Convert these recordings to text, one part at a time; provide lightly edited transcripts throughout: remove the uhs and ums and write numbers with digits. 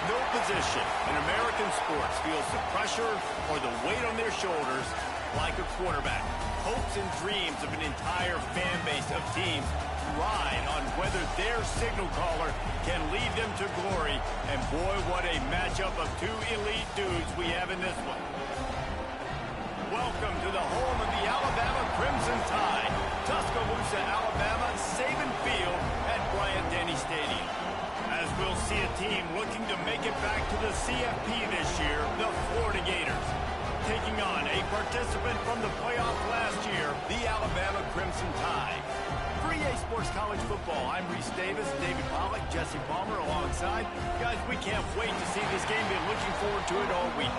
No position in American sports feels the pressure or the weight on their shoulders like a quarterback. Hopes and dreams of an entire fan base of teams ride on whether their signal caller can lead them to glory. And boy, what a matchup of two elite dudes we have in this one. Welcome to the home of the Alabama Crimson Tide. Tuscaloosa, Alabama, Saban Field at Bryant-Denny Stadium. As we'll see a team looking to make it back to the CFP this year, the Florida Gators. Taking on a participant from the playoff last year, the Alabama Crimson Tide. For EA Sports College Football, I'm Reese Davis, David Pollack, Jesse Palmer alongside. Guys, we can't wait to see this game. Been looking forward to it all week.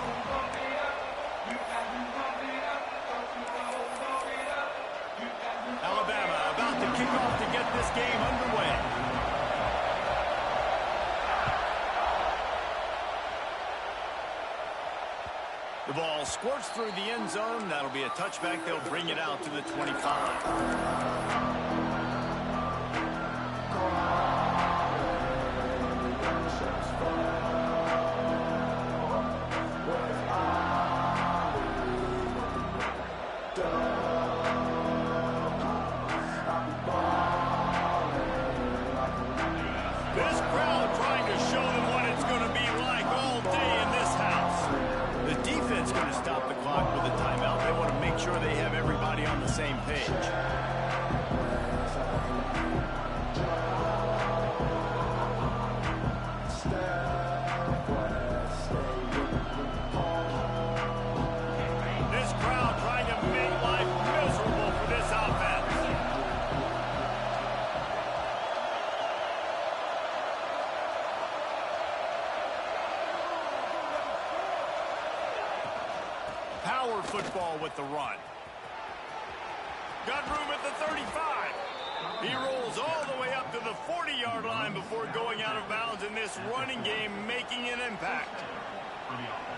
Alabama about to kick off to get this game underway. The ball squirts through the end zone. That'll be a touchback. They'll bring it out to the 25. This crowd trying to show them what it's going to be like all day in this house. The defense going to stop the clock with a timeout. They want to make sure they have everybody on the same page. This crowd trying to make life miserable for this offense. Power football with the run. Got room at the 35. He rolls all the way up to the 40-yard line before going out of bounds in this running game, making an impact.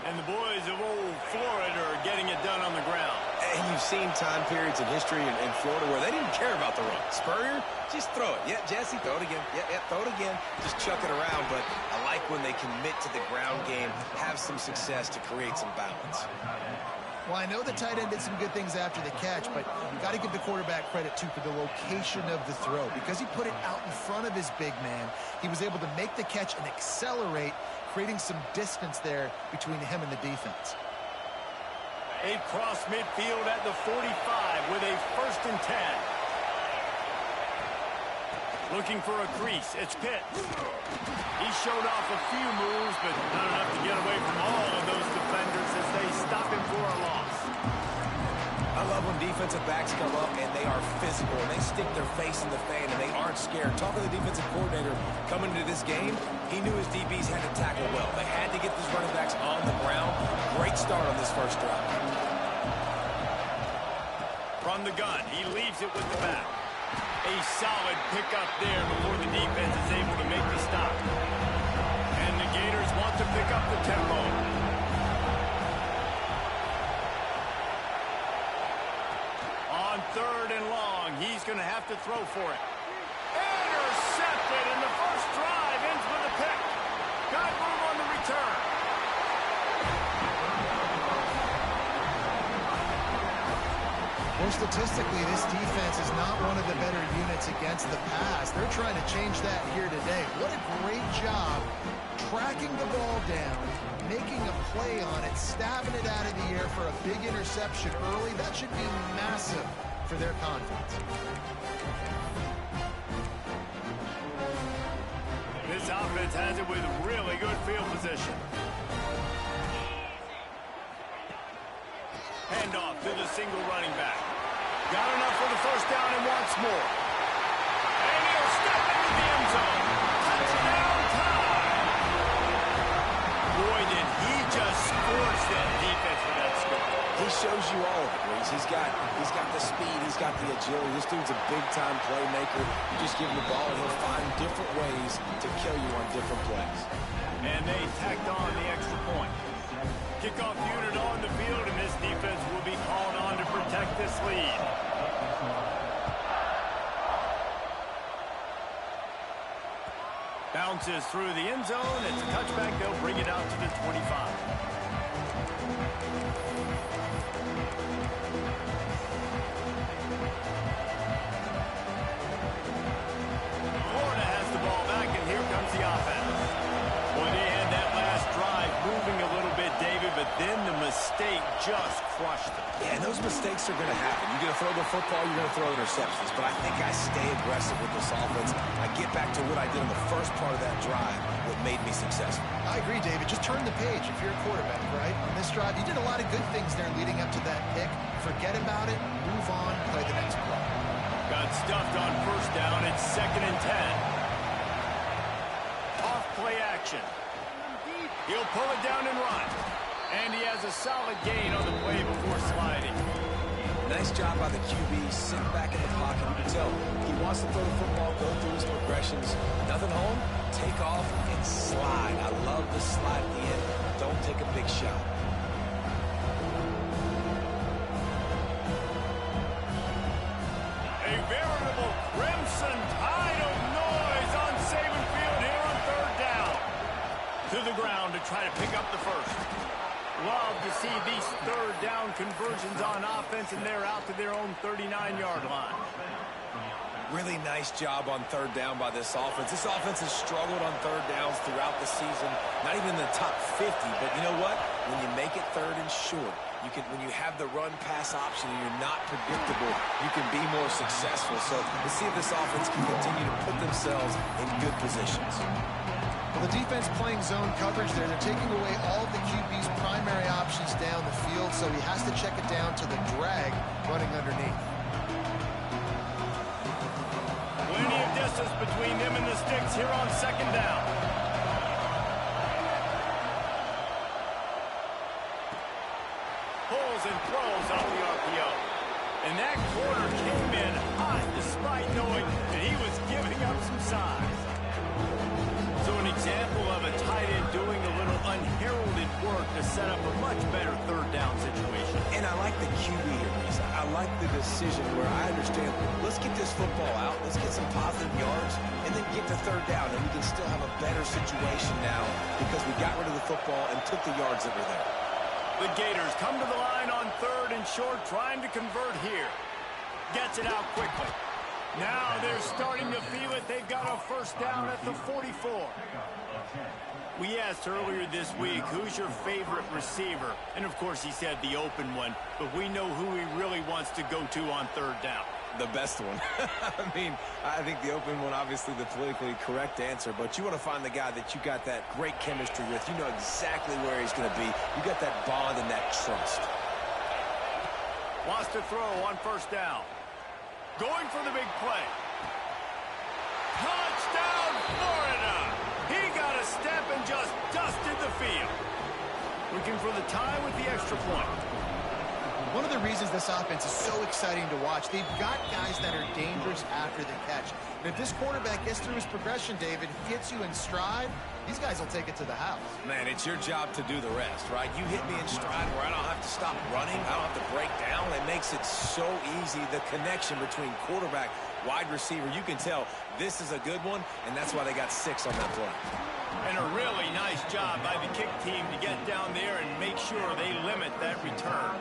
And the boys of old Florida are getting it done on the ground. And you've seen time periods in history in Florida where they didn't care about the run. Spurrier, just throw it. Yeah, Jesse, throw it again. Yeah, throw it again. Just chuck it around. But I like when they commit to the ground game, have some success to create some balance. Well, I know the tight end did some good things after the catch, but you got to give the quarterback credit, too, for the location of the throw. Because he put it out in front of his big man, he was able to make the catch and accelerate, creating some distance there between him and the defense. A cross midfield at the 45 with a 1st and 10. Looking for a crease. It's Pitt. He showed off a few moves, but not enough to get away from all of those defenders as they stop him for a loss. I love when defensive backs come up and they are physical and they stick their face in the fan and they aren't scared. Talking to the defensive coordinator coming into this game, he knew his DBs had to tackle well. They had to get these running backs on the ground. Great start on this first drive. From the gun, he leaves it with the back. A solid pickup there before the defense is able to make the stop. And the Gators want to pick up the tempo. On 3rd and long, he's going to have to throw for it. Intercepted, and the first drive ends with a pick. Got room on the return. Well, statistically, this defense is not one of the better units against the pass. They're trying to change that here today. What a great job tracking the ball down, making a play on it, stabbing it out of the air for a big interception early. That should be massive for their confidence. This offense has it with really good field position. Handoff to the single running back. Got enough for the 1st down and wants more. And he'll step into the end zone. Touchdown time! Boy, did he just scorch that defense for that score. He shows you all of it, Reese. He's got the speed, he's got the agility. This dude's a big-time playmaker. You just give him the ball, and he'll find different ways to kill you on different plays. And they tacked on the extra point. Kickoff unit on the field, and this defense will be called on to protect this lead. Bounces through the end zone. It's a touchback. They'll bring it out to the 25. Florida has the ball back, and here comes the offense. Well, they had that last drive moving a little bit, David, but then the mistake just crushed them. Yeah, and those mistakes are going to happen. You're going to throw the football, you're going to throw interceptions. But I think I stay aggressive with this offense. I get back to what I did in the first part of that drive, what made me successful. I agree, David. Just turn the page if you're a quarterback, right? On this drive, you did a lot of good things there leading up to that pick. Forget about it, move on, play the next play. Got stuffed on first down. It's 2nd and 10. Off play action. He'll pull it down and run. And he has a solid gain on the play before sliding. Nice job by the QB. Sit back in the pocket. You can tell he wants to throw the football, go through his progressions. Nothing home, take off and slide. I love the slide at the end. Don't take a big shot. A veritable crimson tide of noise on Saban Field here on 3rd down. To the ground to try to pick up the first. Love to see these 3rd down conversions on offense, and they're out to their own 39-yard line. Really nice job on 3rd down by this offense. This offense has struggled on 3rd downs throughout the season. Not even in the top 50, but you know what? When you make it 3rd and short, when you have the run-pass option and you're not predictable, you can be more successful. So let's see if this offense can continue to put themselves in good positions. Well, the defense playing zone coverage there. They're taking away all of the QB's primary options down the field, so he has to check it down to the drag running underneath. Plenty of distance between them and the sticks here on 2nd down. Pulls and throws off the RPO. And that corner came in hot despite knowing that he was giving up some size. So an example of a tight end doing a little unheralded work to set up a much better 3rd down situation. And I like the QB here, Reese. I like the decision where I understand, let's get this football out, let's get some positive yards, and then get to 3rd down, and we can still have a better situation now because we got rid of the football and took the yards that were there. The Gators come to the line on 3rd and short, trying to convert here. Gets it out quickly. Now they're starting to feel it. They've got a 1st down at the 44. We asked earlier this week, who's your favorite receiver? And, of course, he said the open one. But we know who he really wants to go to on 3rd down. The best one. I mean, I think the open one, obviously the politically correct answer. But you want to find the guy that you got that great chemistry with. You know exactly where he's going to be. You got that bond and that trust. Wants to throw on 1st down. Going for the big play. Touchdown, Florida! He got a step and just dusted the field. Looking for the tie with the extra point. One of the reasons this offense is so exciting to watch, they've got guys that are dangerous after the catch. And if this quarterback gets through his progression, David, gets you in stride, these guys will take it to the house. Man, it's your job to do the rest, right? You hit me in stride where I don't have to stop running. I don't have to break down. It makes it so easy, the connection between quarterback, wide receiver. You can tell this is a good one, and that's why they got 6 on that play. And a really nice job by the kick team to get down there and make sure they limit that return.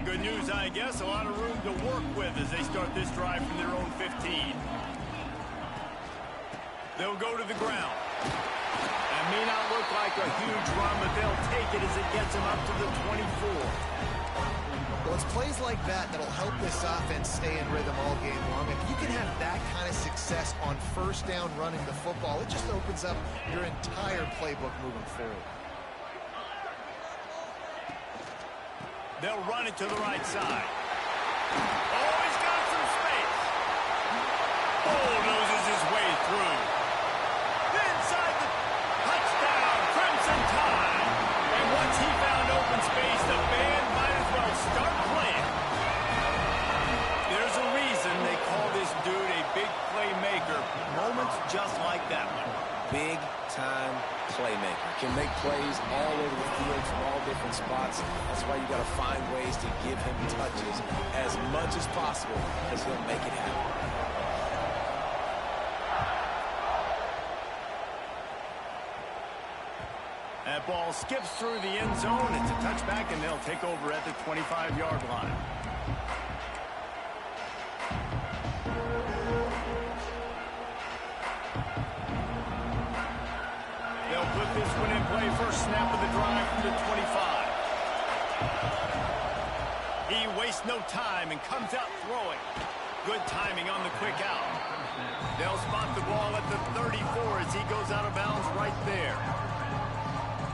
Good news, I guess. A lot of room to work with as they start this drive from their own 15. They'll go to the ground. That may not look like a huge run, but they'll take it as it gets them up to the 24. Well, it's plays like that that'll help this offense stay in rhythm all game long. If you can have that kind of success on 1st down running the football, it just opens up your entire playbook moving forward. They'll run it to the right side. Oh, he's got some space. Bulldozes his way through. Inside the touchdown, Crimson Tide. And once he found open space, the band might as well start playing. There's a reason big-time playmaker. Can make plays all over the field from all different spots. That's why you got to find ways to give him touches as much as possible, because he'll make it happen. That ball skips through the end zone. It's a touchback, and they'll take over at the 25-yard line. They'll put this one in play. First snap of the drive from the 25. He wastes no time and comes out throwing. Good timing on the quick out. They'll spot the ball at the 34 as he goes out of bounds right there.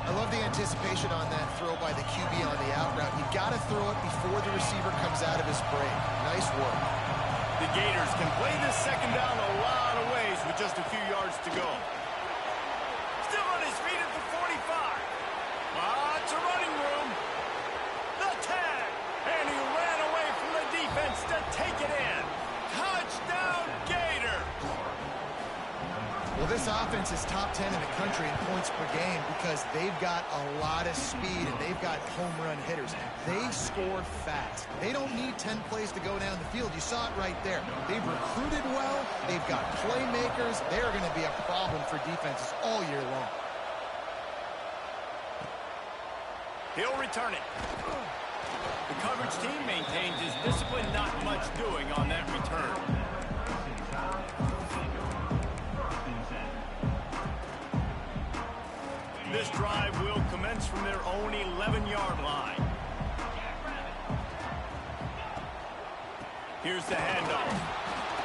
I love the anticipation on that throw by the QB on the out route. You got to throw it before the receiver comes out of his break. Nice work. The Gators can play this second down a lot of ways with just a few yards to go. Still on his feet at the 45. Lots of running room. The tag. And he ran away from the defense to take it in. Touchdown, Gators. Well, this offense is top 10 in the country in points per game because they've got a lot of speed and they've got home run hitters. They score fast. They don't need 10 plays to go down the field. You saw it right there. They've recruited well. They've got playmakers. They're going to be a problem for defenses all year long. He'll return it. The coverage team maintains his discipline. Not much doing on that return. This drive will commence from their own 11-yard line. Here's the handoff.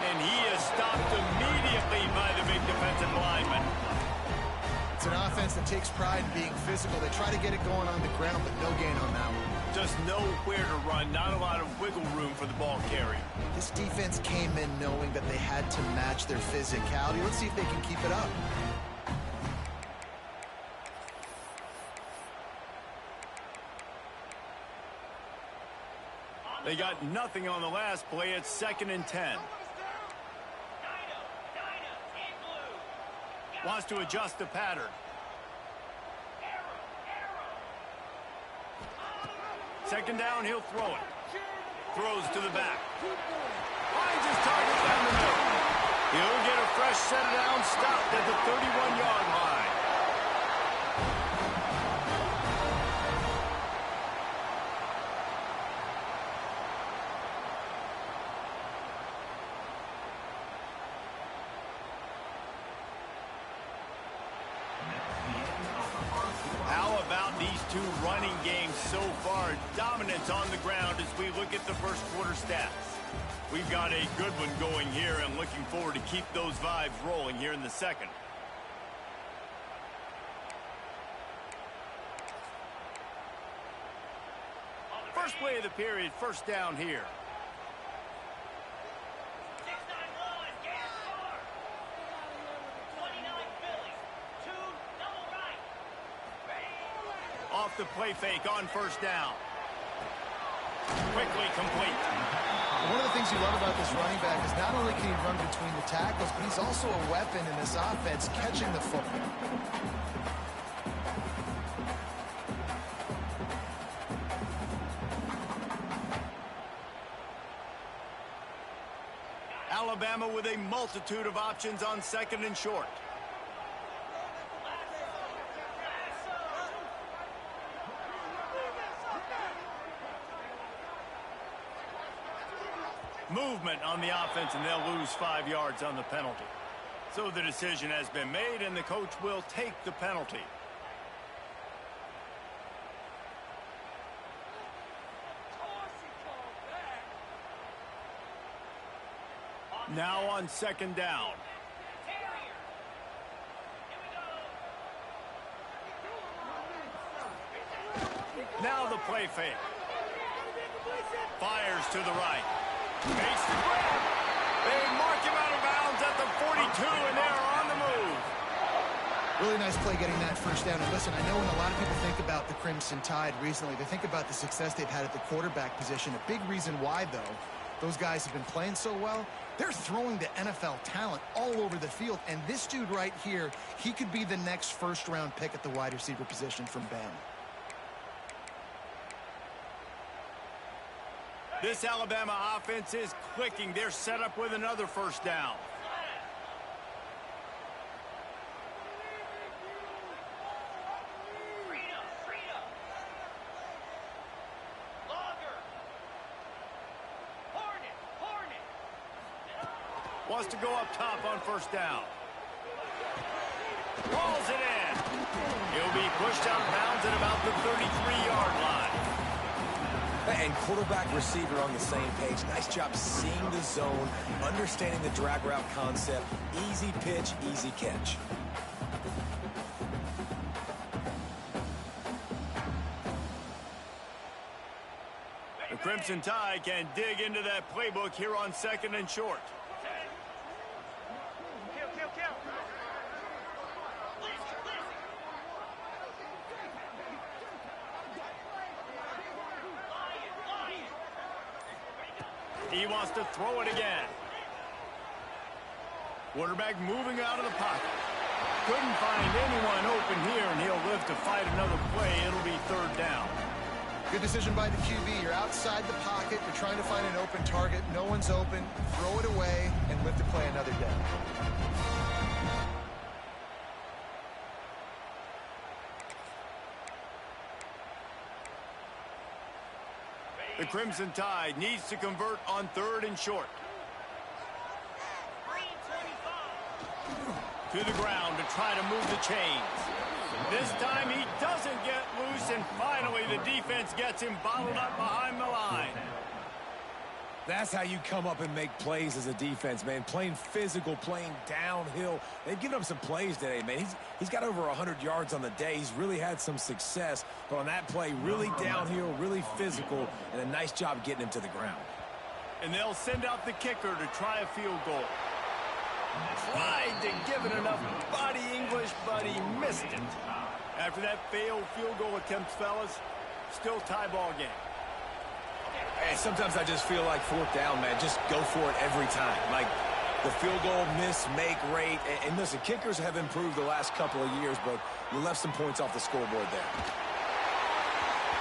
And he is stopped immediately by the big defensive lineman. It's an offense that takes pride in being physical. They try to get it going on the ground, but no gain on that one. Just nowhere to run. Not a lot of wiggle room for the ball carrier. This defense came in knowing that they had to match their physicality. Let's see if they can keep it up. They got nothing on the last play. It's 2nd and 10. Wants to adjust the pattern. Second down, he'll throw it. Throws to the back. Finds his target down the middle. He'll get a fresh set down, stopped at the 31-yard line. These two running games so far, dominance on the ground as we look at the first quarter stats. We've got a good one going here and looking forward to keep those vibes rolling here in the second. First play of the period, first down here. Off the play fake on first down. Quickly complete. One of the things you love about this running back is not only can he run between the tackles, but he's also a weapon in this offense catching the football. Alabama with a multitude of options on 2nd and short. Movement on the offense, and they'll lose 5 yards on the penalty. So the decision has been made, and the coach will take the penalty. Now on 2nd down. Now the play fake. Fires to the right. Makes the grab. They mark him out of bounds at the 42, and they're on the move. Really nice play getting that first down. And listen, I know when a lot of people think about the Crimson Tide recently, they think about the success they've had at the quarterback position. A big reason why, though, those guys have been playing so well They're throwing the NFL talent all over the field, and this dude right here, he could be the next first-round pick at the wide receiver position from Bama. This Alabama offense is clicking. They're set up with another first down. Wants to go up top on first down. Rolls it in. He'll be pushed out of bounds at about the 33-yard line. And quarterback receiver on the same page. Nice job seeing the zone, understanding the drag route concept. Easy pitch, easy catch. The Crimson Tide can dig into that playbook here on 2nd and short. He wants to throw it again. Quarterback moving out of the pocket. Couldn't find anyone open here, and he'll live to fight another play. It'll be 3rd down. Good decision by the QB. You're outside the pocket. You're trying to find an open target. No one's open. Throw it away and live to play another day. The Crimson Tide needs to convert on 3rd and short. To the ground to try to move the chains. This time he doesn't get loose, and finally the defense gets him bottled up behind the line. That's how you come up and make plays as a defense, man. Playing physical, playing downhill. They've given up some plays today, man. He's got over 100 yards on the day. He's really had some success. But on that play, really downhill, really physical, and a nice job getting him to the ground. And they'll send out the kicker to try a field goal. Tried to give it enough body English, but he missed it. After that failed field goal attempt, fellas, still tie ball game. Hey, sometimes I just feel like 4th down, man. Just go for it every time. Like the field goal miss-make rate. And listen, kickers have improved the last couple of years, but you left some points off the scoreboard there.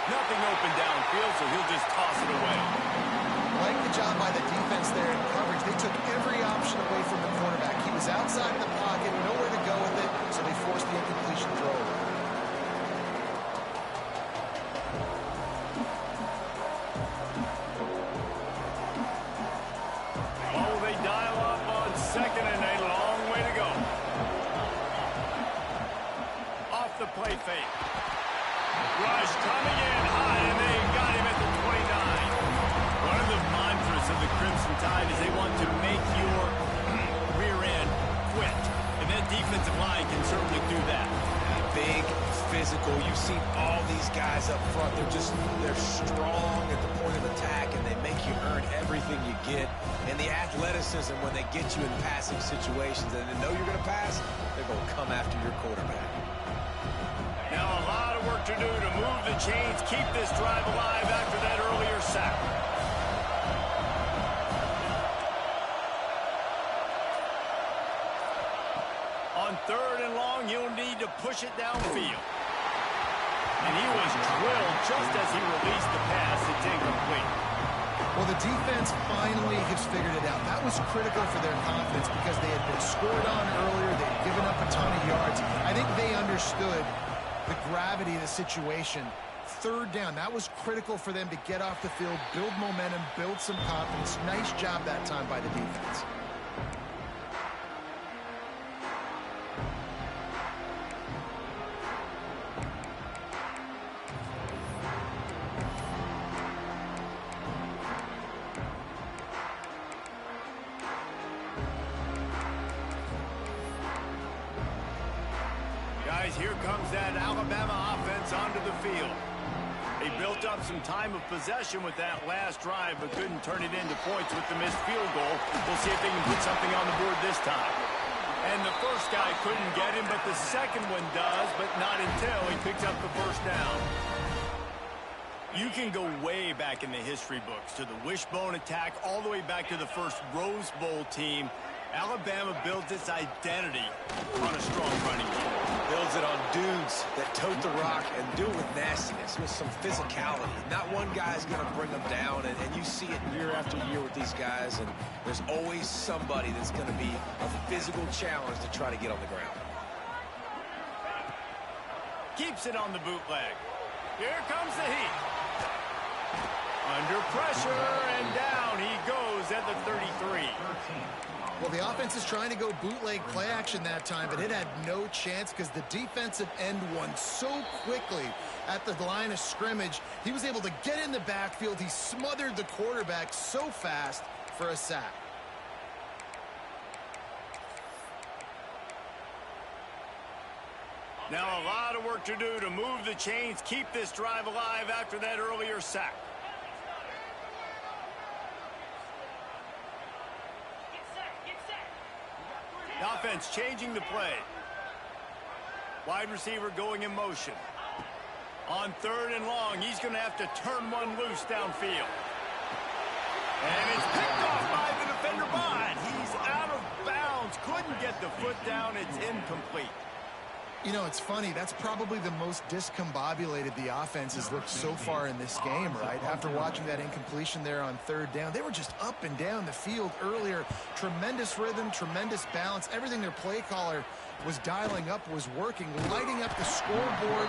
Nothing open downfield, so he'll just toss it away. Like the job by the defense there in coverage. They took every option away from the quarterback. He was outside of the pocket, nowhere to go with it, so they forced the incompletion throw. Oh, they dial up on 2nd and a long way to go. Off the play fake. Rush coming in high, and they got him at the 29. One of the mantras of the Crimson Tide is they want to make your rear end quit. And that defensive line can certainly do that. Big, physical. You've seen all these guys up front. They're strong at the point of attack, and they make you earn everything you get. And the athleticism when they get you in passing situations and they know you're going to pass, they're going to come after your quarterback. Now a lot of work to do to move the chains, keep this drive alive after that earlier sack. On 3rd and long, he'll need to push it downfield. And he was drilled just as he released the pass. It's incomplete. Well, the defense finally has figured it out. That was critical for their confidence because they had been scored on earlier. They had given up a ton of yards. I think they understood the gravity of the situation. 3rd down, that was critical for them to get off the field, build momentum, build some confidence. Nice job that time by the defense. Guys, here comes that Alabama offense onto the field. They built up some time of possession with that last drive, but couldn't turn it into points with the missed field goal. We'll see if they can put something on the board this time. And the first guy couldn't get him, but the second one does, but not until he picks up the first down. You can go way back in the history books to the wishbone attack, all the way back to the first Rose Bowl team. Alabama builds its identity on a strong running game. Builds it on dudes that tote the rock and do it with nastiness, with some physicality. Not one guy's going to bring them down, and you see it year after year with these guys, and there's always somebody that's going to be a physical challenge to try to get on the ground. Keeps it on the bootleg. Here comes the heat. Under pressure, and down he goes at the 33. Well, the offense is trying to go bootleg play action that time, but it had no chance because the defensive end won so quickly at the line of scrimmage. He was able to get in the backfield. He smothered the quarterback so fast for a sack. Now a lot of work to do to move the chains, keep this drive alive after that earlier sack. The offense changing the play. Wide receiver going in motion. On 3rd and long, he's going to have to turn one loose downfield. And it's picked off by the defender, but he's out of bounds. Couldn't get the foot down. It's incomplete. You know, it's funny. That's probably the most discombobulated the offense has looked so far in this game, right? After watching that incompletion there on 3rd down, they were just up and down the field earlier. Tremendous rhythm, tremendous balance. Everything their play caller was dialing up was working, lighting up the scoreboard.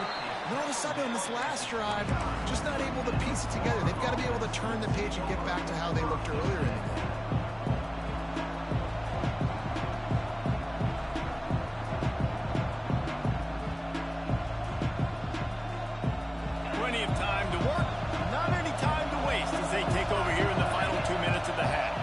And all of a sudden, on this last drive, just not able to piece it together. They've got to be able to turn the page and get back to how they looked earlier in the game. Plenty of time to work, not any time to waste as they take over here in the final 2 minutes of the half.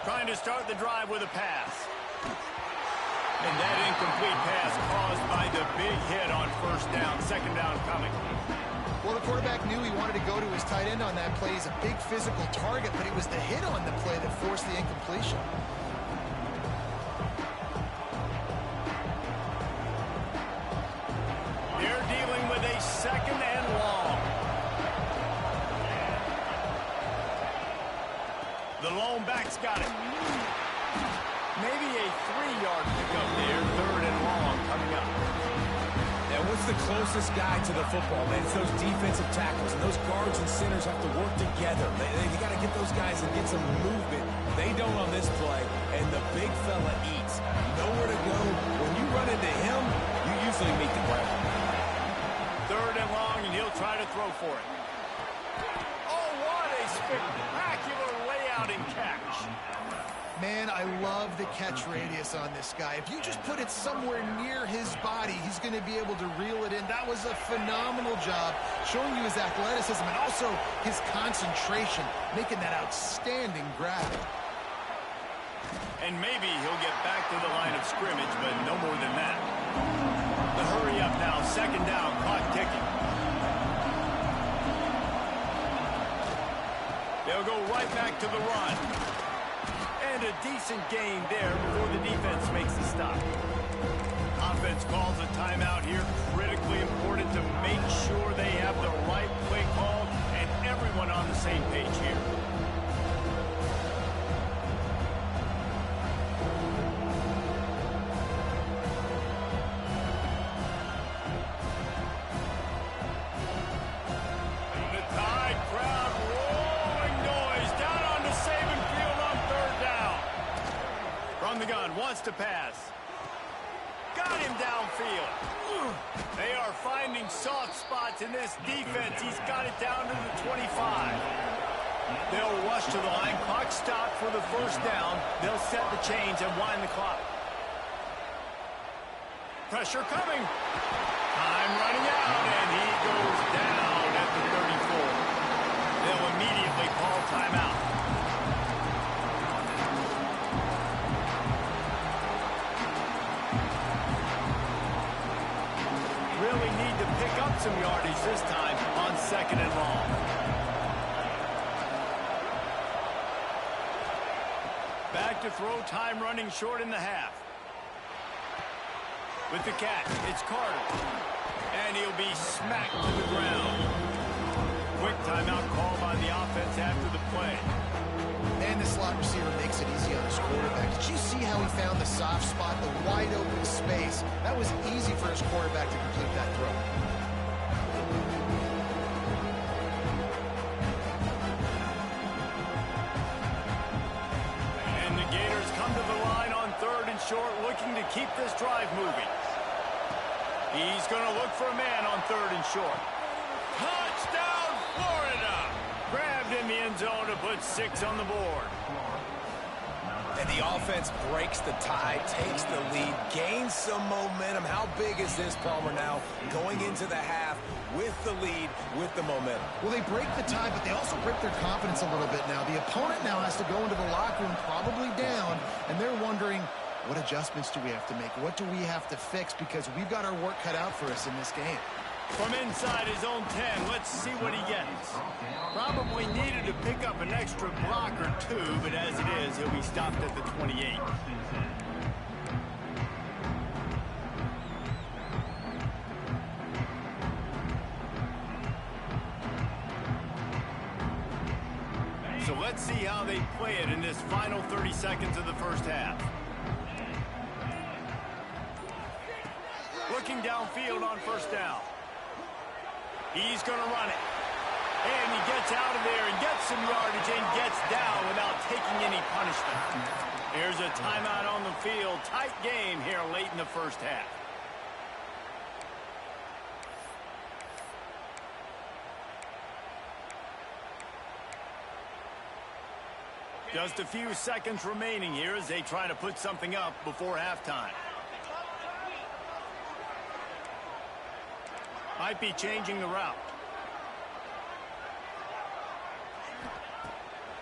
Trying to start the drive with a pass. And that incomplete pass caused by the big hit on 1st down, 2nd down coming. Well, the quarterback knew he wanted to go to his tight end on that play. He's a big physical target, but it was the hit on the play that forced the incompletion. They're dealing with a 2nd and long. The lone back's got it. Maybe a 3-yard pickup there. 3rd and long coming up. And what's the closest guy to the football, man? It's those defensive tackles, and those guards and centers have to work together. They got to get those guys and get some movement. They don't on this play, and the big fella eats. Nowhere to go. When you run into him, you usually meet the ground. 3rd and long, and he'll try to throw for it. Oh, what a spectacular layout and catch. Man, I love the catch radius on this guy. If you just put it somewhere near his body, he's going to be able to reel it in. That was a phenomenal job, showing you his athleticism and also his concentration, making that outstanding grab. And maybe he'll get back to the line of scrimmage, but no more than that. The hurry up now, 2nd down, clock ticking. They'll go right back to the run. And a decent gain there before the defense makes the stop. Offense calls a timeout here. Critically important to make sure they have the right play call and everyone on the same page here. Wants to pass. Got him downfield. They are finding soft spots in this defense. He's got it down to the 25. They'll rush to the line. Clock stopped for the 1st down. They'll set the chains and wind the clock. Pressure coming. Time running out, and he goes down at the 34. They'll immediately call timeout. Really need to pick up some yardage this time on 2nd and long. Back to throw, time running short in the half. With the catch, it's Carter. And he'll be smacked to the ground. quick timeout call by the offense after the play. And the slot receiver makes it easy on his quarterback. Did you see how he found the soft spot, the wide open space? That was easy for his quarterback to complete that throw. And the Gators come to the line on 3rd and short, looking to keep this drive moving. He's going to look for a man on 3rd and short. Touchdown, Florida! Grabbed in the end zone to put 6 on the board. And the offense breaks the tie, takes the lead, gains some momentum. How big is this, Palmer, now going into the half with the lead, with the momentum? Well, they break the tie, but they also break their confidence a little bit now. The opponent now has to go into the locker room probably down, and they're wondering, what adjustments do we have to make? What do we have to fix? Because we've got our work cut out for us in this game. From inside his own 10, let's see what he gets. Probably needed to pick up an extra block or 2, but as it is, he'll be stopped at the 28. So let's see how they play it in this final 30 seconds of the first half. Looking downfield on 1st down. He's going to run it. And he gets out of there and gets some yardage and gets down without taking any punishment. Here's a timeout on the field. Tight game here late in the first half. Just a few seconds remaining here as they try to put something up before halftime. Might be changing the route.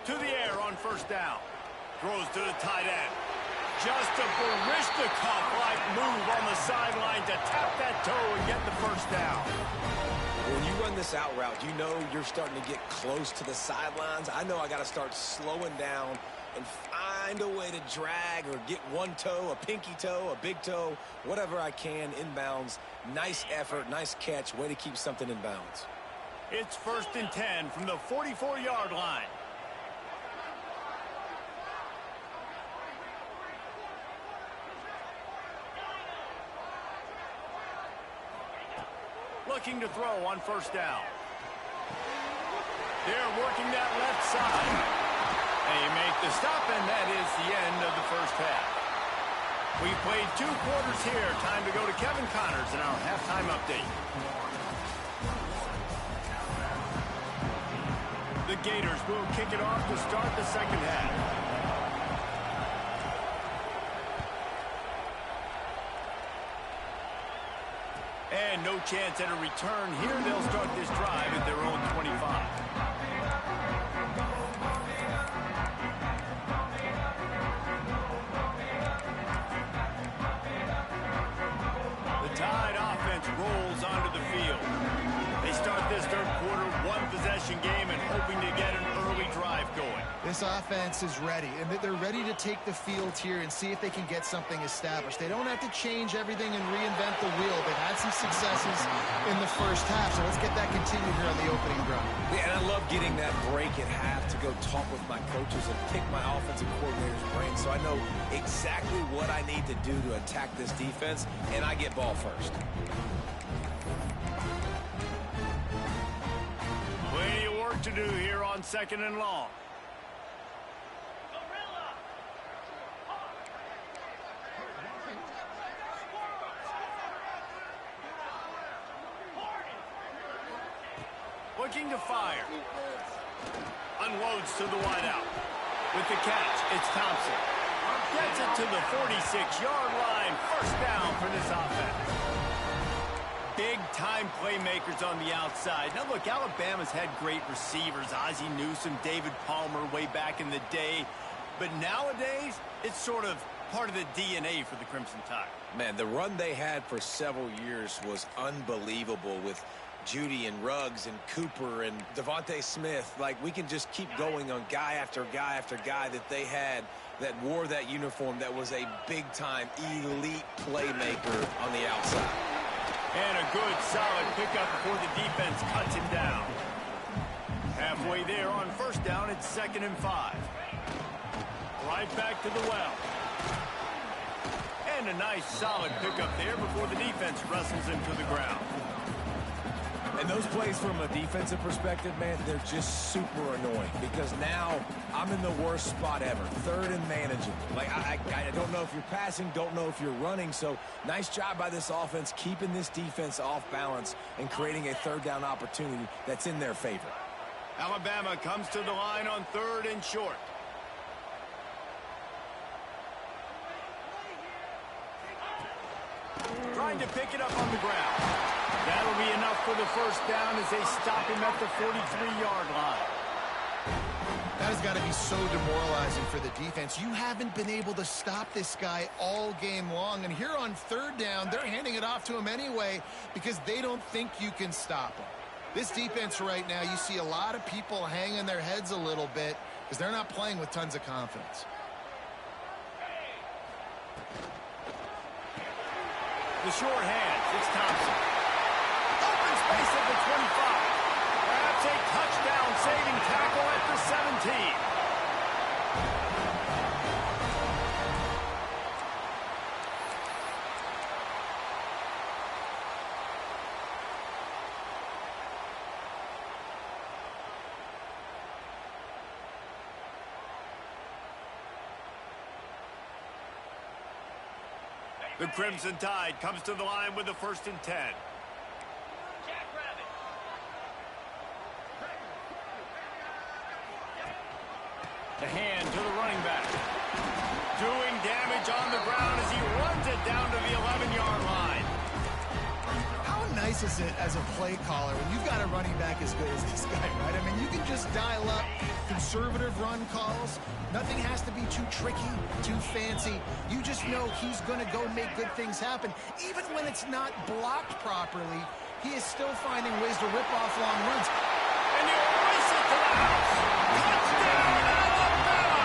To the air on 1st down. Throws to the tight end. Just a Barishnikov-like move on the sideline to tap that toe and get the 1st down. When you run this out route, you know you're starting to get close to the sidelines. I know I got to start slowing down and find a way to drag or get one toe, a pinky toe, a big toe, whatever I can inbounds. Nice effort, nice catch, way to keep something in bounds. It's 1st and 10 from the 44-yard line. Looking to throw on 1st down. They're working that left side. They make the stop, and that is the end of the first half. We've played 2 quarters here. Time to go to Kevin Connors in our halftime update. The Gators will kick it off to start the second half. And no chance at a return here. They'll start this drive at their own 25. Tide offense rolls onto the field. They start this 3rd quarter one-possession game and hoping to get an early drive going. This offense is ready, and they're ready to take the field here and see if they can get something established. They don't have to change everything and reinvent the wheel. They've had some successes in the first half, so let's get that continued here on the opening drive. Yeah, and I love getting that break at half to go talk with my coaches and pick my offensive coordinator's brain so I know exactly what I need to do to attack this defense, and I get ball first. Plenty of work to do here on 2nd and long. Looking to fire. Unloads to the wideout. With the catch, it's Thompson. Gets it to the 46-yard line. 1st down for this offense. Big-time playmakers on the outside. Now, look, Alabama's had great receivers. Ozzie Newsome, David Palmer way back in the day. But nowadays, it's sort of part of the DNA for the Crimson Tide. Man, the run they had for several years was unbelievable with Judy and Ruggs and Cooper and Devontae Smith. Like, we can just keep going on guy after guy after guy that they had that wore that uniform that was a big-time elite playmaker on the outside. And a good, solid pickup before the defense cuts him down. Halfway there on first down, it's 2nd and 5. Right back to the well. And a nice solid pickup there before the defense wrestles him to the ground. And those plays from a defensive perspective, man, they're just super annoying because now I'm in the worst spot ever. 3rd and manageable. Like, I don't know if you're passing, don't know if you're running. So nice job by this offense keeping this defense off balance and creating a 3rd down opportunity that's in their favor. Alabama comes to the line on 3rd and short. Trying to pick it up on the ground. That'll be enough for the first down as they stop him at the 43-yard line. That has got to be so demoralizing for the defense. You haven't been able to stop this guy all game long. And here on 3rd down, they're handing it off to him anyway because they don't think you can stop him. This defense right now, you see a lot of people hanging their heads a little bit because they're not playing with tons of confidence. The short hands, it's Thompson. Open space at the 25. Perhaps a touchdown-saving tackle at the 17. The Crimson Tide comes to the line with the 1st and 10. The hand to the running back. Doing damage on the ground as he runs it down to the 11-yard line. How nice is it as a play caller when you've got a running back as good as this guy, right? I mean, you can just dial up conservative run calls. Nothing has to be too tricky, too fancy. You just know he's going to go make good things happen. Even when it's not blocked properly, he is still finding ways to rip off long runs. And you race it to the house. Touchdown, Alabama!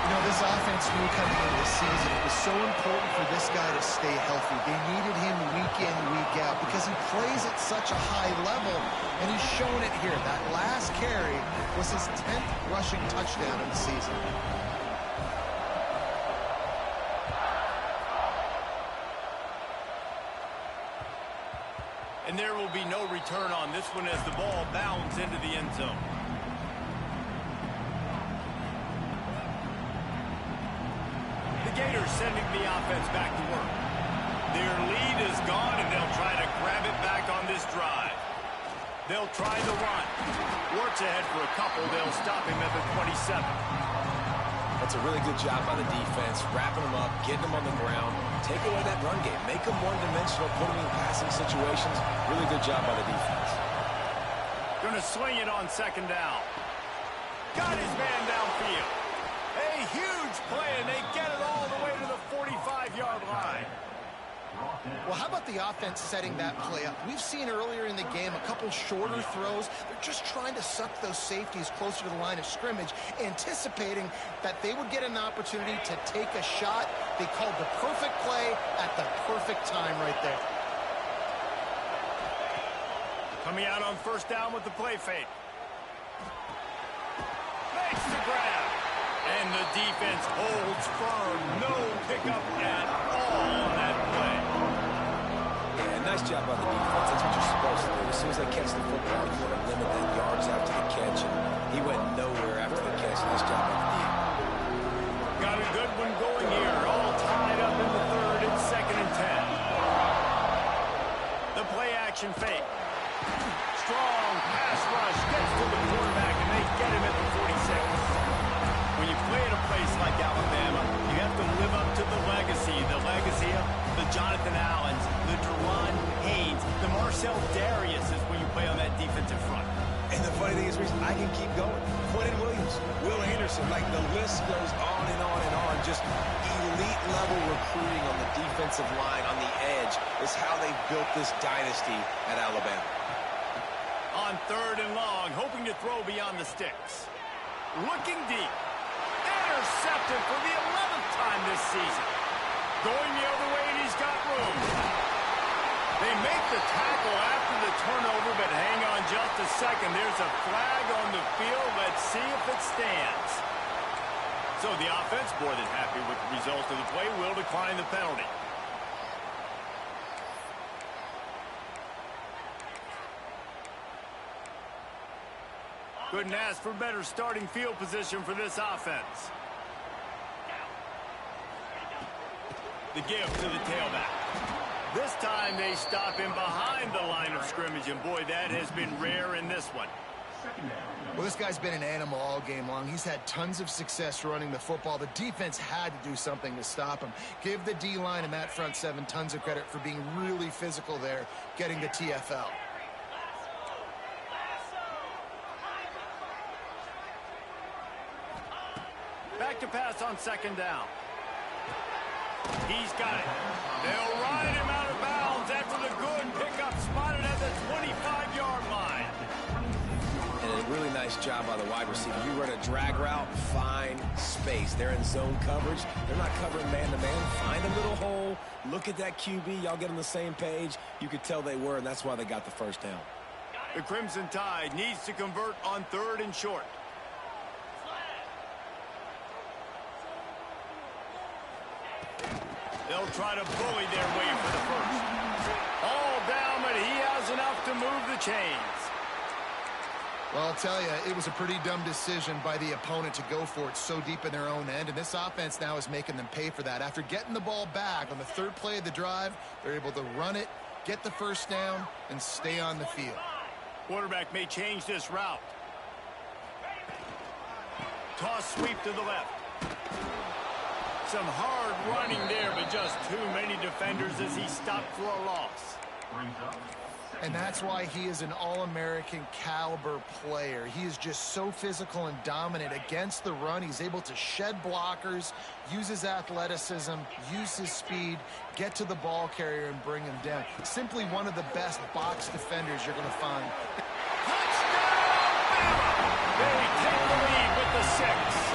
You know, this offense knew coming into the season it was so important for this guy to stay healthy. They needed him week in, week out because he plays at such a high level, and he's shown it here. That last carry was his 10th rushing touchdown of the season. And there will be no return on this one as the ball bounds into the end zone. The Gators sending the offense back to work. Their lead is gone, and they'll try to grab it back on this drive. They'll try the run. Works ahead for a couple. They'll stop him at the 27. That's a really good job by the defense, wrapping them up, getting them on the ground, take away that run game, make them one-dimensional, put them in passing situations. Really good job by the defense. Going to swing it on 2nd down. Got his man downfield. A huge play, and they get it all the way to the 45-yard line. Well, how about the offense setting that play up? We've seen earlier in the game a couple shorter throws. They're just trying to suck those safeties closer to the line of scrimmage, anticipating that they would get an opportunity to take a shot. They called the perfect play at the perfect time right there. Coming out on 1st down with the play fake. Makes the grab. And the defense holds firm. No pickup at all on that play. Yeah, nice job by the defense. That's what you're supposed to do. As soon as they catch the football, you want to limit that yards after the catch. And he went nowhere after the catch. Nice job by the defense. Got a good one going here. All tied up in the 3rd and 2nd and 10. The play action fake. Strong pass rush. Gets to the quarterback, and they get him at the 46. When you play at a place like Alabama, you have to live up to the legacy of the Jonathan Allens, the Twan Haynes, the Marcel Dariuses when you play on that defensive front. And the funny thing is, Reese, I can keep going. Quentin Williams, Will Anderson, like the list goes on and on and on. Just elite level recruiting on the defensive line, on the edge, is how they built this dynasty at Alabama. On 3rd and long, hoping to throw beyond the sticks. Looking deep. Intercepted for the 11th time this season. Going the other way, and he's got room. They make the tackle after the turnover, but hang on just a second. There's a flag on the field. Let's see if it stands. So the offense, more than happy with the result of the play, will decline the penalty. Couldn't ask for better starting field position for this offense. The give to the tailback. This time they stop him behind the line of scrimmage, and boy, that has been rare in this one. Well, this guy's been an animal all game long. He's had tons of success running the football. The defense had to do something to stop him. Give the D-line and that front seven tons of credit for being really physical there, getting the TFL. Back to pass on second down. He's got it. They'll ride him out of bounds after the good pickup spotted at the 25-yard line. And a really nice job by the wide receiver. You run a drag route, find space. They're in zone coverage. They're not covering man-to-man. Find a little hole. Look at that QB. Y'all get on the same page. You could tell they were, and that's why they got the first down. The Crimson Tide needs to convert on 3rd and short. They'll try to bully their way for the first. All down, but he has enough to move the chains. Well, I'll tell you, it was a pretty dumb decision by the opponent to go for it so deep in their own end, and this offense now is making them pay for that. After getting the ball back on the 3rd play of the drive, they're able to run it, get the first down, and stay on the field. Quarterback may change this route. Toss sweep to the left. Some hard running there, but just too many defenders as he stopped for a loss. And that's why he is an All-American caliber player. He is just so physical and dominant against the run. He's able to shed blockers, use his athleticism, use his speed, get to the ball carrier and bring him down. Simply one of the best box defenders you're going to find. Touchdown! They take the lead with the 6.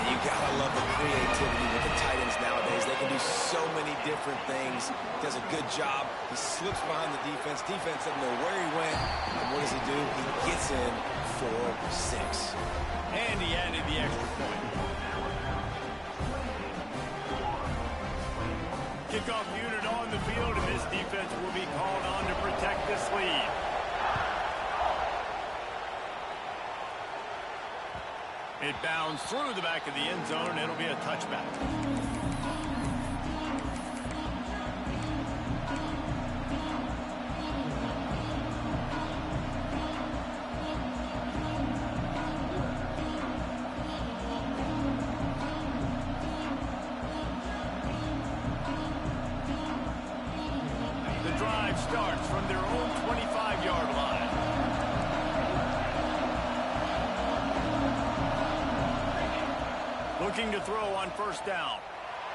You gotta love the creativity with the tight ends nowadays. They can do so many different things. Does a good job. He slips behind the defense. Defense doesn't know where he went. And what does he do? He gets in for 6. And he added the extra point. Kickoff unit on the field, and this defense will be called on to protect this lead. It bounds through the back of the end zone, and it'll be a touchback. The drive starts from their own 25-yard line. Looking to throw on first down.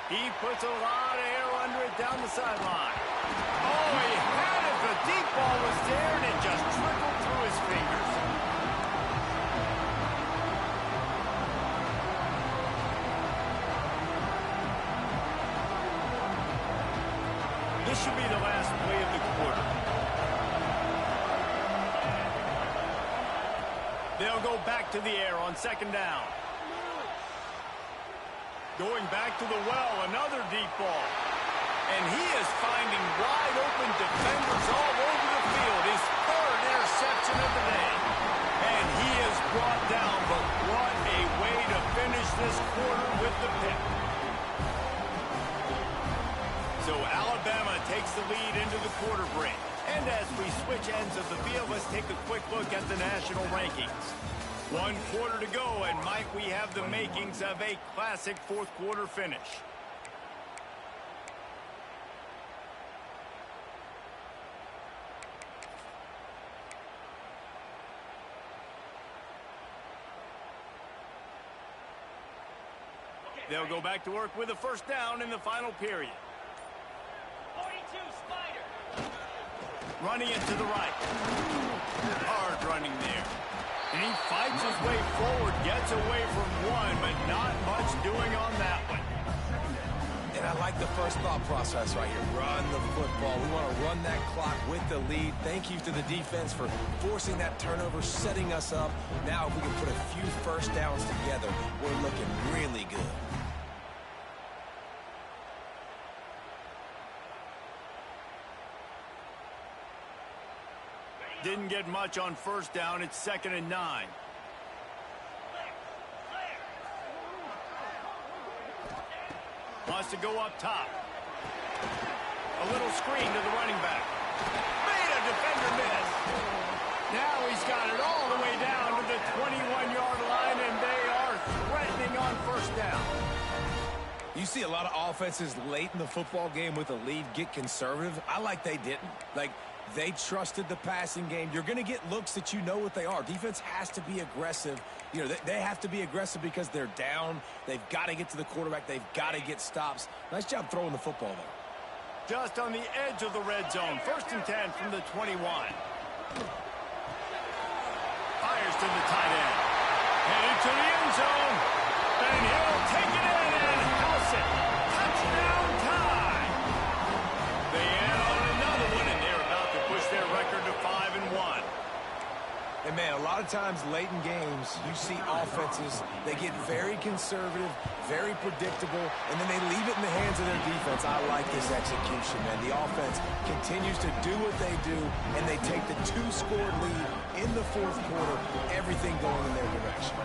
He puts a lot of air under it down the sideline. Oh, he had it. The deep ball was there, and it just trickled through his fingers. This should be the last play of the quarter. They'll go back to the air on second down. Going back to the well, another deep ball. And he is finding wide open defenders all over the field. His 3rd interception of the day. And he is brought down, but what a way to finish this quarter with the pick. So Alabama takes the lead into the quarter break. And as we switch ends of the field, let's take a quick look at the national rankings. 1 quarter to go, and Mike, we have the makings of a classic 4th quarter finish. They'll go back to work with a first down in the final period. 42 Spider. Running it to the right. Hard running there. And he fights his way forward, gets away from one, but not much doing on that one. And I like like the first thought process right here. Run the football. We want to run that clock with the lead. Thank you to the defense for forcing that turnover, setting us up. Now if we can put a few first downs together, we're looking really good. Didn't get much on first down. It's 2nd and 9. Wants to go up top. A little screen to the running back. Made a defender miss. Now he's got it all the way down to the 21-yard line, and they are threatening on first down. You see a lot of offenses late in the football game with a lead get conservative. I like they didn't. Like, they trusted the passing game. You're going to get looks that you know what they are. Defense has to be aggressive. You know, they have to be aggressive because they're down. They've got to get to the quarterback. They've got to get stops. Nice job throwing the football there. Just on the edge of the red zone. 1st and 10 from the 21. Fires to the tight end. Headed to the end zone. And he'll take it in and house it. Touchdown tie. They add on another one, and they're about to push their record to 5-1. And, man, a lot of times late in games, you see offenses, they get very conservative, very predictable, and then they leave it in the hands of their defense. I like this execution, man. The offense continues to do what they do, and they take the 2-score lead in the 4th quarter, everything going in their direction.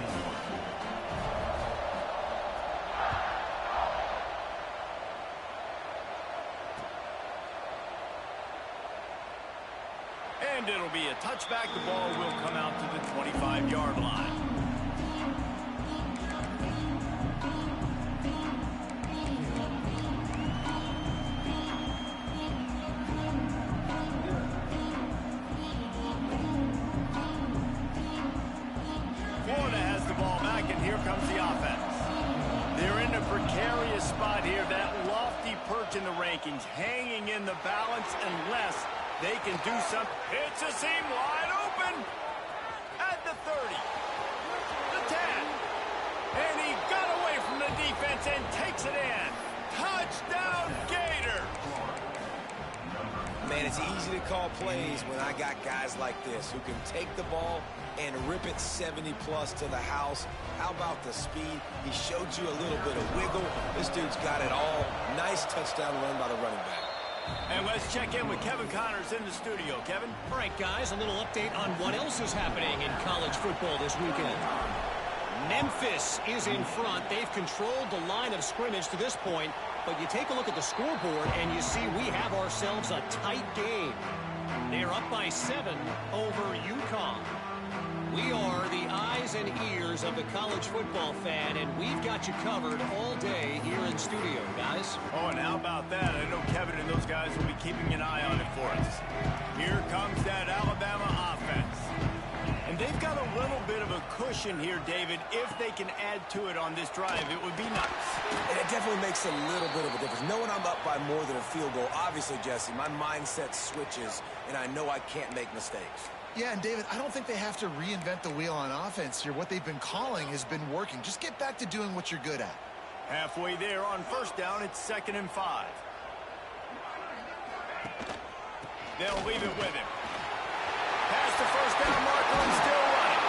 And it'll be a touchback. The ball will come out to the 25-yard line. Florida has the ball back, and here comes the offense. They're in a precarious spot here. That lofty perch in the rankings, hanging in the balance unless they can do something. It's a seam wide open at the 30, the 10, and he got away from the defense and takes it in. Touchdown, Gators! Man, it's easy to call plays when I got guys like this who can take the ball and rip it 70-plus to the house. How about the speed? He showed you a little bit of wiggle. This dude's got it all. Nice touchdown run by the running back. And let's check in with Kevin Connors in the studio. Kevin? All right, guys, a little update on what else is happening in college football this weekend. Memphis is in front. They've controlled the line of scrimmage to this point, but you take a look at the scoreboard and you see we have ourselves a tight game. They're up by 7 over UConn. We are the eyes and ears of the college football fan, and we've got you covered all day here in studio, guys. Oh, and how about that? I know Kevin and those guys will be keeping an eye on it for us. Here comes that Alabama offense. And they've got a little bit of a cushion here, David. If they can add to it on this drive, it would be nice. And it definitely makes a little bit of a difference. Knowing I'm up by more than a field goal, obviously, Jesse, my mindset switches, and I know I can't make mistakes. Yeah, and David, I don't think they have to reinvent the wheel on offense here. What they've been calling has been working. Just get back to doing what you're good at. Halfway there on first down, it's 2nd and 5. They'll leave it with him. Past the first down marker and still running.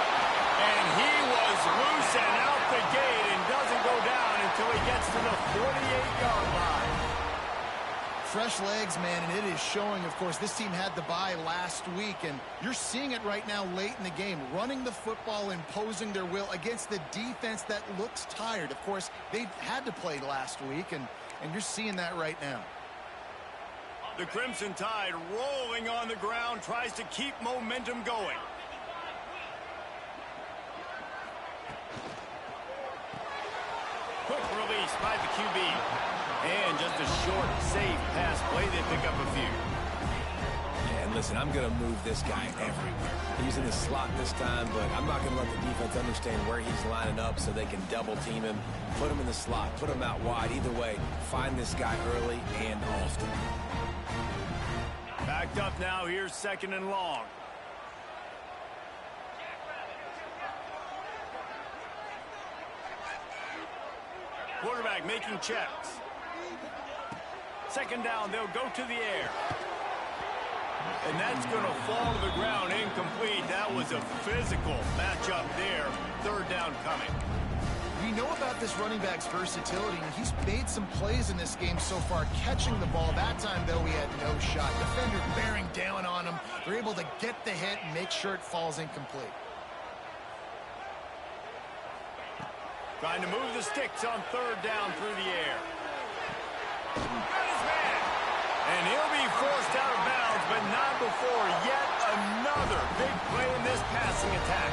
And he was loose and out the gate and doesn't go down until he gets to the 48-yard line. Fresh legs, man, and it is showing. Of course, this team had the bye last week, and you're seeing it right now late in the game, running the football, imposing their will against the defense that looks tired. Of course, they had to play last week, and you're seeing that right now. The Crimson Tide rolling on the ground, tries to keep momentum going. Quick release by the QB. And just a short, safe pass play. They pick up a few. Yeah, and listen, I'm going to move this guy everywhere. He's in the slot this time, but I'm not going to let the defense understand where he's lining up so they can double team him, put him in the slot, put him out wide. Either way, find this guy early and often. Backed up now. Here's 2nd and long. Quarterback making checks. second down, they'll go to the air. And that's going to fall to the ground incomplete. That was a physical matchup there. Third down coming. We know about this running back's versatility. He's made some plays in this game so far, catching the ball. That time, though, he had no shot. Defender bearing down on him. They're able to get the hit and make sure it falls incomplete. Trying to move the sticks on third down through the air. Got his man. And he'll be forced out of bounds, but not before yet another big play in this passing attack.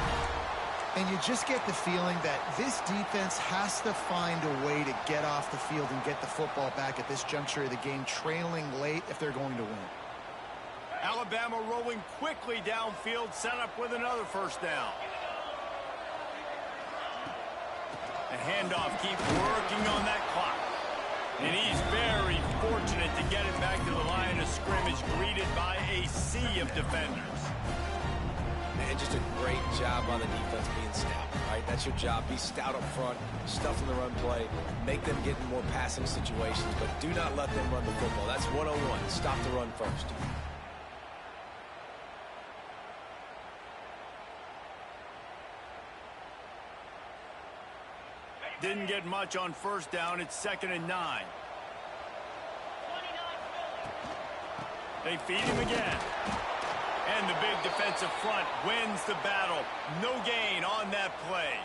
And you just get the feeling that this defense has to find a way to get off the field and get the football back at this juncture of the game, trailing late if they're going to win. Alabama rolling quickly downfield, set up with another first down. The handoff keeps working on that clock. And he's very fortunate to get it back to the line of scrimmage, greeted by a sea of defenders. And just a great job on the defense being stout, right? That's your job. Be stout up front, stuff in the run play, make them get in more passing situations, but do not let them run the football. That's 101. Stop the run first. Didn't get much on first down. It's 2nd and 9. They feed him again. And the big defensive front wins the battle. No gain on that play.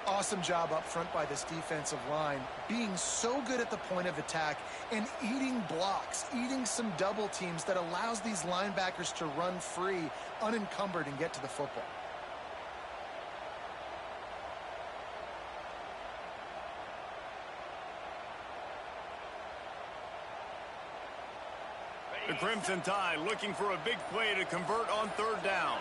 Awesome job up front by this defensive line, being so good at the point of attack and eating blocks, eating some double teams that allows these linebackers to run free, unencumbered, and get to the football. The Crimson Tide looking for a big play to convert on third down.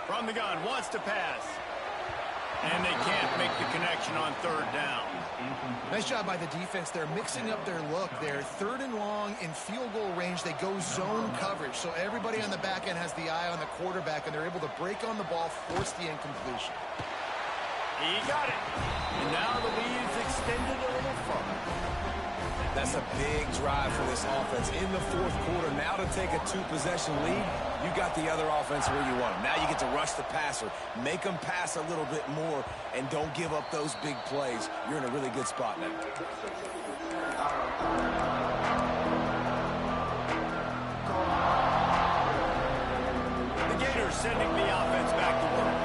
From the gun, wants to pass. And they can't make the connection on third down. Nice job by the defense. They're mixing up their look. They're 3rd and long in field goal range. They go zone coverage. So everybody on the back end has the eye on the quarterback, and they're able to break on the ball, force the incompletion. He got it. And now the lead is extended a little further. That's a big drive for this offense in the 4th quarter. Now to take a 2-possession lead, you got the other offense where you want them. Now you get to rush the passer, make them pass a little bit more, and don't give up those big plays. You're in a really good spot now. The Gators sending the offense back to work.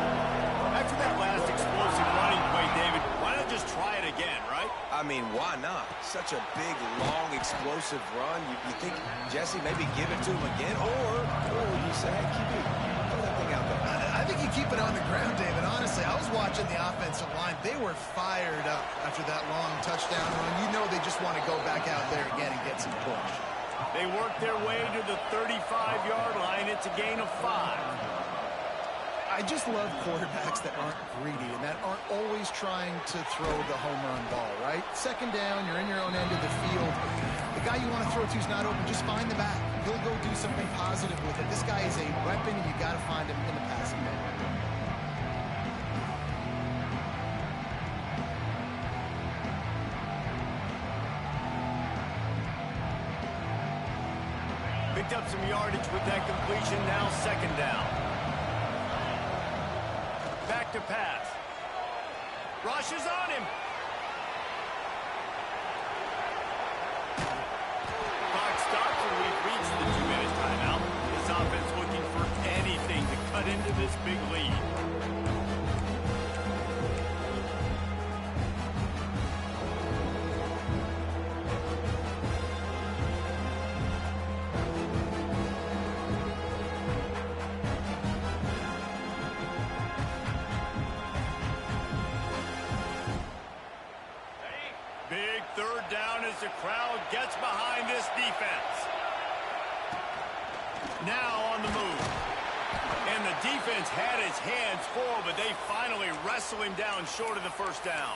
After that last explosive running play, David, why not just try it again, right? I mean, why not? Such a big, long, explosive run. You think, Jesse, maybe give it to him again? Or you say, hey, keep it. Throw that thing out there. I think you keep it on the ground, David. Honestly, I was watching the offensive line. They were fired up after that long touchdown run. You know they just want to go back out there again and get some push. They work their way to the 35-yard line. It's a gain of 5. I just love quarterbacks that aren't greedy and that aren't always trying to throw the home run ball, right? 2nd down, you're in your own end of the field. The guy you want to throw to is not open. Just find the back. He'll go do something positive with it. This guy is a weapon, and you got to find him in the passing game. Picked up some yardage with that completion. Now 2nd down. Back to pass. Rush is on him. Clock stops and we've reached the 2-minute timeout. This offense looking for anything to cut into this big lead. Big 3rd down as the crowd gets behind this defense. Now on the move. And the defense had his hands full, but they finally wrestle him down short of the first down.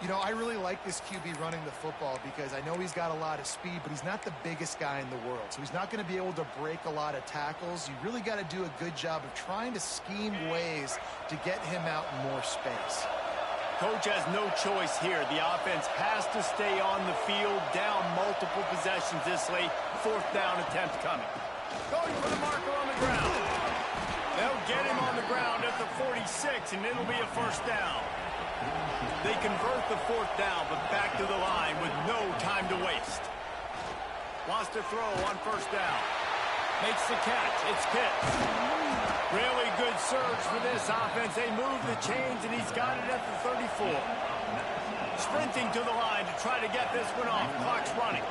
You know, I really like this QB running the football because I know he's got a lot of speed, but he's not the biggest guy in the world. So he's not going to be able to break a lot of tackles. You really got to do a good job of trying to scheme ways to get him out in more space. Coach has no choice here. The offense has to stay on the field, down multiple possessions this late. Fourth down attempt coming. Going for the marker on the ground. They'll get him on the ground at the 46, and it'll be a first down. They convert the fourth down, but back to the line with no time to waste. Wants to throw on first down. Makes the catch. It's Pitts. Really good surge for this offense. They move the chains, and he's got it at the 34. Sprinting to the line to try to get this one off. Clock's running.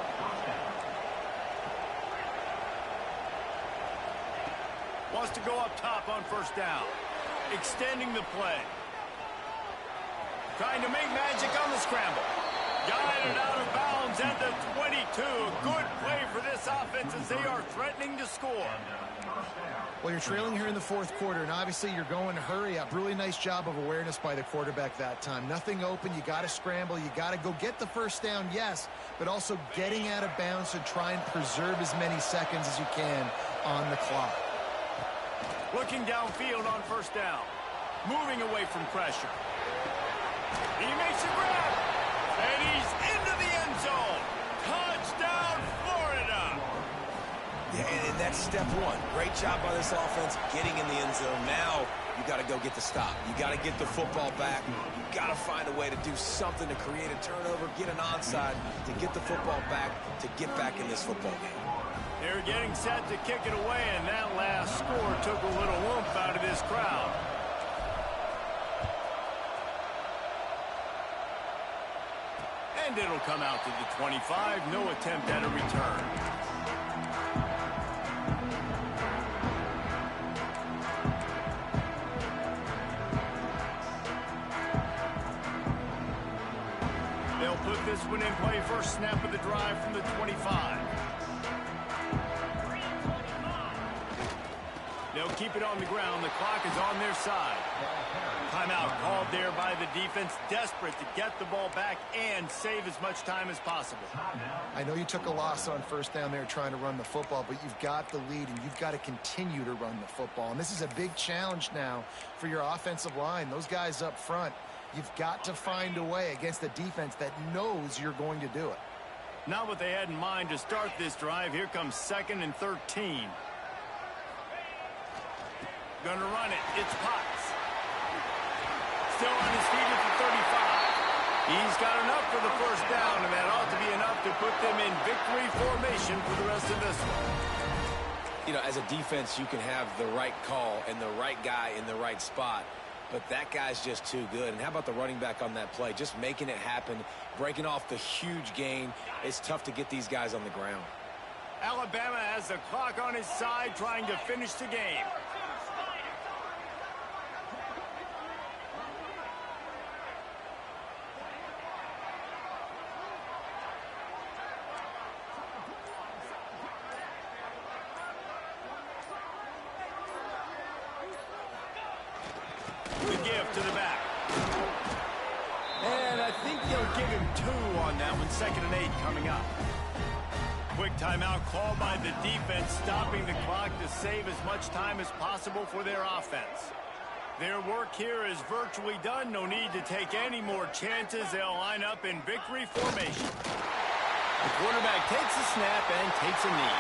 Wants to go up top on first down. Extending the play. Trying to make magic on the scramble. Guided out of bounds at the 22. Good play for this offense as they are threatening to score. Well, you're trailing here in the fourth quarter, and obviously you're going to hurry up. Really nice job of awareness by the quarterback that time. Nothing open. You got to scramble. You got to go get the first down, yes, but also getting out of bounds to try and preserve as many seconds as you can on the clock. Looking downfield on first down. Moving away from pressure. He makes a grab. And he's into the end zone. Touchdown, Florida. Yeah, and that's step one. Great job by this offense getting in the end zone. Now you got to go get the stop. You got to get the football back. You got to find a way to do something to create a turnover, get an onside, to get the football back, to get back in this football game. They're getting set to kick it away, and that last score took a little oomph out of this crowd. And it'll come out to the 25. No attempt at a return. They'll put this one in play. First snap of the drive from the 25. They'll keep it on the ground. The clock is on their side. Timeout called there by the defense, desperate to get the ball back and save as much time as possible. I know you took a loss on first down there trying to run the football, but you've got the lead, and you've got to continue to run the football. And this is a big challenge now for your offensive line. Those guys up front, you've got to find a way against a defense that knows you're going to do it. Not what they had in mind to start this drive. Here comes 2nd and 13. Gonna run it. It's Potts. Still on his feet at the 35. He's got enough for the first down, and that ought to be enough to put them in victory formation for the rest of this one. You know, as a defense, you can have the right call and the right guy in the right spot, but that guy's just too good. And how about the running back on that play? Just making it happen, breaking off the huge gain. It's tough to get these guys on the ground. Alabama has the clock on his side, trying to finish the game. The give to the back. And I think they'll give him 2 on that one. 2nd and 8 coming up. Quick timeout called by the defense, stopping the clock to save as much time as possible for their offense. Their work here is virtually done. No need to take any more chances. They'll line up in victory formation. The quarterback takes a snap and takes a knee.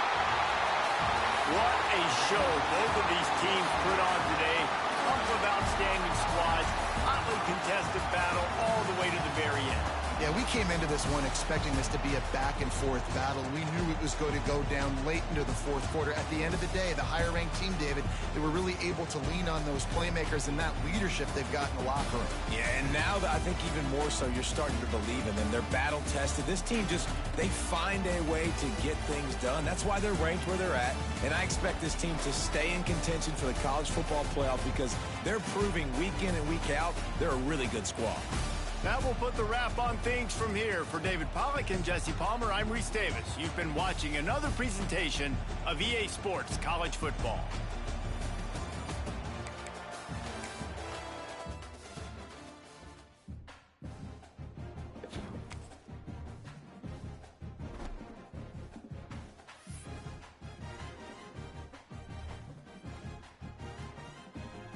What a show both of these teams put on today. Couple of outstanding squads, hotly contested battle all the way to the very end. Yeah, we came into this one expecting this to be a back-and-forth battle. We knew it was going to go down late into the fourth quarter. At the end of the day, the higher-ranked team, David, they were really able to lean on those playmakers and that leadership they've got in the locker room. Yeah, and now I think even more so, you're starting to believe in them. They're battle-tested. This team they find a way to get things done. That's why they're ranked where they're at. And I expect this team to stay in contention for the college football playoff because they're proving week in and week out they're a really good squad. That will put the wrap on things from here. For David Pollack and Jesse Palmer, I'm Reese Davis. You've been watching another presentation of EA Sports College Football.